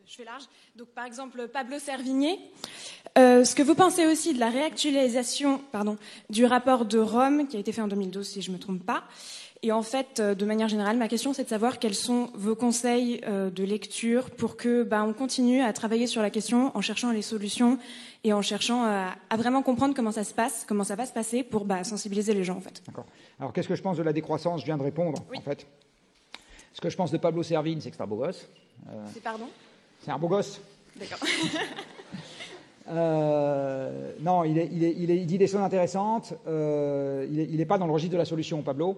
Je fais large. Donc, par exemple, Pablo Servigné. Ce que vous pensez aussi de la réactualisation du rapport de Rome, qui a été fait en 2012, si je ne me trompe pas. Et en fait, de manière générale, ma question, c'est de savoir quels sont vos conseils de lecture pour que on continue à travailler sur la question en cherchant les solutions et en cherchant à vraiment comprendre comment ça se passe, comment ça va se passer pour sensibiliser les gens, en fait. D'accord. Alors, qu'est-ce que je pense de la décroissance? Je viens de répondre, en fait. Ce que je pense de Pablo Servigne, c'est que c'est un beau gosse. C'est pardon? C'est un beau gosse. D'accord. Non, il dit des choses intéressantes. Il n'est pas dans le registre de la solution, Pablo.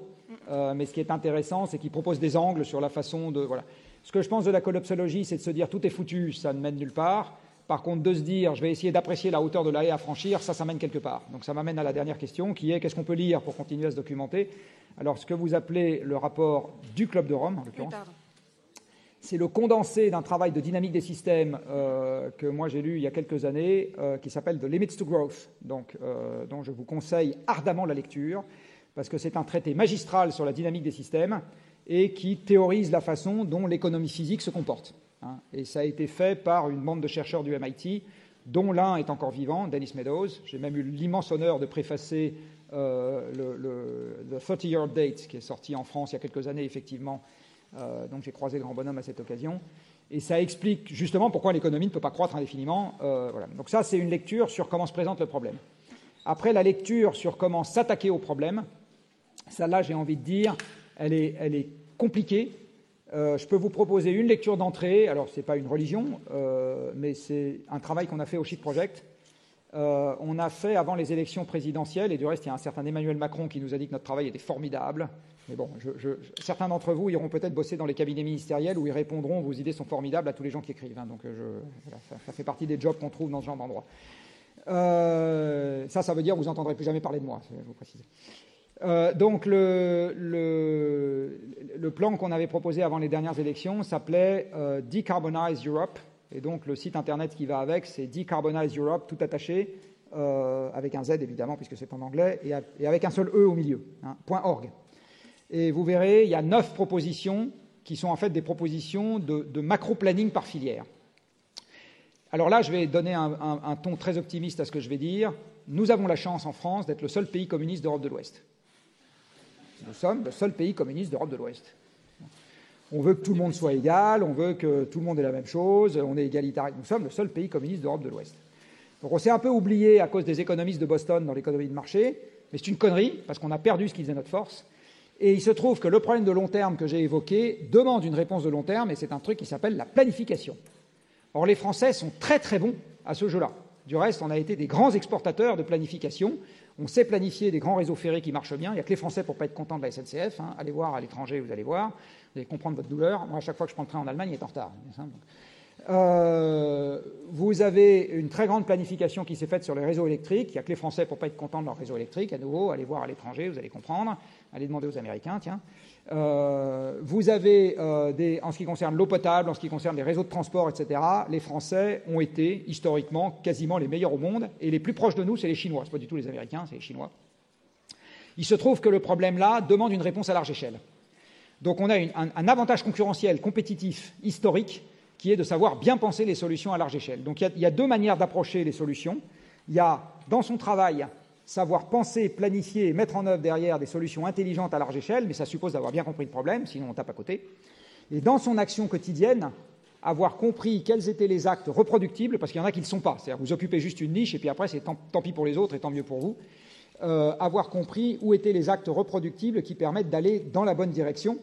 Mais ce qui est intéressant, c'est qu'il propose des angles sur la façon de... Voilà. Ce que je pense de la collapsologie, c'est de se dire tout est foutu, ça ne mène nulle part. Par contre, de se dire je vais essayer d'apprécier la hauteur de la haie à franchir, ça mène quelque part. Donc ça m'amène à la dernière question, qui est qu'est-ce qu'on peut lire pour continuer à se documenter? Alors, ce que vous appelez le rapport du Club de Rome, en l'occurrence, c'est le condensé d'un travail de dynamique des systèmes que moi j'ai lu il y a quelques années, qui s'appelle The Limits to Growth, donc, dont je vous conseille ardemment la lecture, parce que c'est un traité magistral sur la dynamique des systèmes et qui théorise la façon dont l'économie physique se comporte. Et ça a été fait par une bande de chercheurs du MIT, dont l'un est encore vivant, Dennis Meadows. J'ai même eu l'immense honneur de préfacer le 30-year update, qui est sorti en France il y a quelques années, effectivement. Donc j'ai croisé le grand bonhomme à cette occasion. Et ça explique justement pourquoi l'économie ne peut pas croître indéfiniment. Voilà. Donc ça, c'est une lecture sur comment se présente le problème. Après, la lecture sur comment s'attaquer au problème, celle-là, j'ai envie de dire, elle est compliquée. Je peux vous proposer une lecture d'entrée. Alors, ce n'est pas une religion, mais c'est un travail qu'on a fait au Sheet Project. On a fait avant les élections présidentielles, et du reste, il y a un certain Emmanuel Macron qui nous a dit que notre travail était formidable. Mais bon, certains d'entre vous iront peut-être bosser dans les cabinets ministériels où ils répondront « vos idées sont formidables » à tous les gens qui écrivent. Donc, voilà, ça fait partie des jobs qu'on trouve dans ce genre d'endroit. Ça veut dire que vous n'entendrez plus jamais parler de moi, je vous précise. Donc, le plan qu'on avait proposé avant les dernières élections s'appelait Decarbonize Europe. Et donc, le site internet qui va avec, c'est Decarbonize Europe, tout attaché, avec un Z évidemment, puisque c'est en anglais, et avec un seul E au milieu, .org. Et vous verrez, il y a 9 propositions qui sont en fait des propositions de macro-planning par filière. Alors là, je vais donner un ton très optimiste à ce que je vais dire. Nous avons la chance en France d'être le seul pays communiste d'Europe de l'Ouest. Nous sommes le seul pays communiste d'Europe de l'Ouest. On veut que tout le monde soit égal, on veut que tout le monde ait la même chose, on est égalitaire. Nous sommes le seul pays communiste d'Europe de l'Ouest. Donc on s'est un peu oublié à cause des économistes de Boston dans l'économie de marché, mais c'est une connerie, parce qu'on a perdu ce qui faisait notre force. Et il se trouve que le problème de long terme que j'ai évoqué demande une réponse de long terme, et c'est un truc qui s'appelle la planification. Or, les Français sont très très bons à ce jeu-là. Du reste, on a été des grands exportateurs de planification. On sait planifier des grands réseaux ferrés qui marchent bien. Il n'y a que les Français pour ne pas être contents de la SNCF. Allez voir à l'étranger, vous allez voir. Vous allez comprendre votre douleur. Moi, à chaque fois que je prends le train en Allemagne, il est en retard. Vous avez une très grande planification qui s'est faite sur les réseaux électriques. Il n'y a que les Français pour ne pas être contents de leur réseau électrique. À nouveau, allez voir à l'étranger, vous allez comprendre. Allez demander aux Américains, tiens. Vous avez, en ce qui concerne l'eau potable, en ce qui concerne les réseaux de transport, etc., les Français ont été, historiquement, quasiment les meilleurs au monde. Et les plus proches de nous, c'est les Chinois. Ce n'est pas du tout les Américains, c'est les Chinois. Il se trouve que le problème-là demande une réponse à large échelle. Donc on a un avantage concurrentiel, compétitif, historique, qui est de savoir bien penser les solutions à large échelle. Donc il y a 2 manières d'approcher les solutions. Il y a, dans son travail, savoir penser, planifier et mettre en œuvre derrière des solutions intelligentes à large échelle, mais ça suppose d'avoir bien compris le problème, sinon on tape à côté. Et dans son action quotidienne, avoir compris quels étaient les actes reproductibles, parce qu'il y en a qui ne le sont pas. C'est-à-dire vous occupez juste une niche et puis après c'est tant pis pour les autres et tant mieux pour vous. Avoir compris où étaient les actes reproductibles qui permettent d'aller dans la bonne direction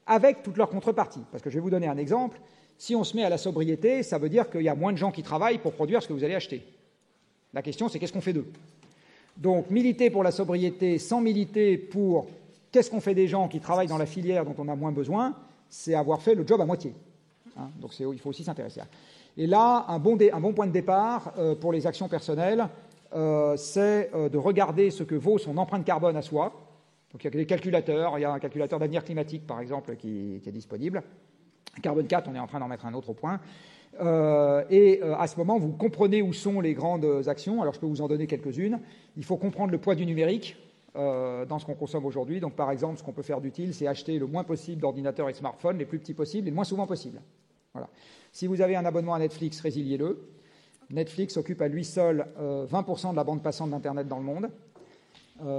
avec toutes leurs contreparties. Parce que je vais vous donner un exemple. Si on se met à la sobriété, ça veut dire qu'il y a moins de gens qui travaillent pour produire ce que vous allez acheter. La question, c'est qu'est-ce qu'on fait d'eux? Donc, militer pour la sobriété sans militer pour qu'est-ce qu'on fait des gens qui travaillent dans la filière dont on a moins besoin, c'est avoir fait le job à moitié. Donc, il faut aussi s'intéresser à ça. Et là, un bon point de départ pour les actions personnelles, c'est de regarder ce que vaut son empreinte carbone à soi. Donc, il y a des calculateurs. Il y a un calculateur d'avenir climatique, par exemple, qui est disponible. Carbone 4, on est en train d'en mettre un autre au point. À ce moment, vous comprenez où sont les grandes actions. Alors, je peux vous en donner quelques-unes. Il faut comprendre le poids du numérique dans ce qu'on consomme aujourd'hui. Donc, par exemple, ce qu'on peut faire d'utile, c'est acheter le moins possible d'ordinateurs et de smartphones, les plus petits possibles et le moins souvent possible. Voilà. Si vous avez un abonnement à Netflix, résiliez-le. Netflix occupe à lui seul 20% de la bande passante d'Internet dans le monde.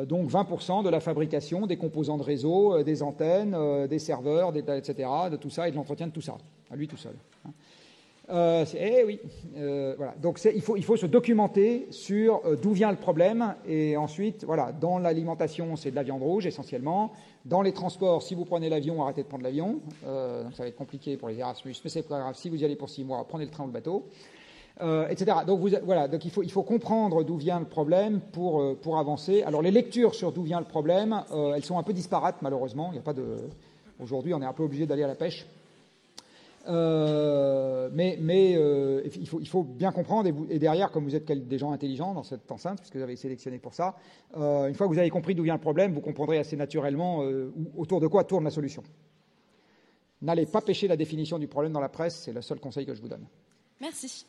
Donc 20% de la fabrication des composants de réseau, des antennes, des serveurs, etc., de tout ça et de l'entretien de tout ça, à lui tout seul. Oui. Voilà. Donc il faut se documenter sur d'où vient le problème, et ensuite, voilà, dans l'alimentation, c'est de la viande rouge essentiellement. Dans les transports, si vous prenez l'avion, arrêtez de prendre l'avion. Donc ça va être compliqué pour les Erasmus, mais c'est pas grave. Si vous y allez pour 6 mois, prenez le train ou le bateau. Etc. Donc, donc il faut comprendre d'où vient le problème pour avancer. Alors les lectures sur d'où vient le problème, elles sont un peu disparates malheureusement. Il y a pas de. Aujourd'hui, on est un peu obligé d'aller à la pêche. Mais il faut bien comprendre, et derrière, comme vous êtes des gens intelligents dans cette enceinte, puisque vous avez sélectionné pour ça, une fois que vous avez compris d'où vient le problème, vous comprendrez assez naturellement autour de quoi tourne la solution. N'allez pas pêcher la définition du problème dans la presse, c'est le seul conseil que je vous donne. Merci.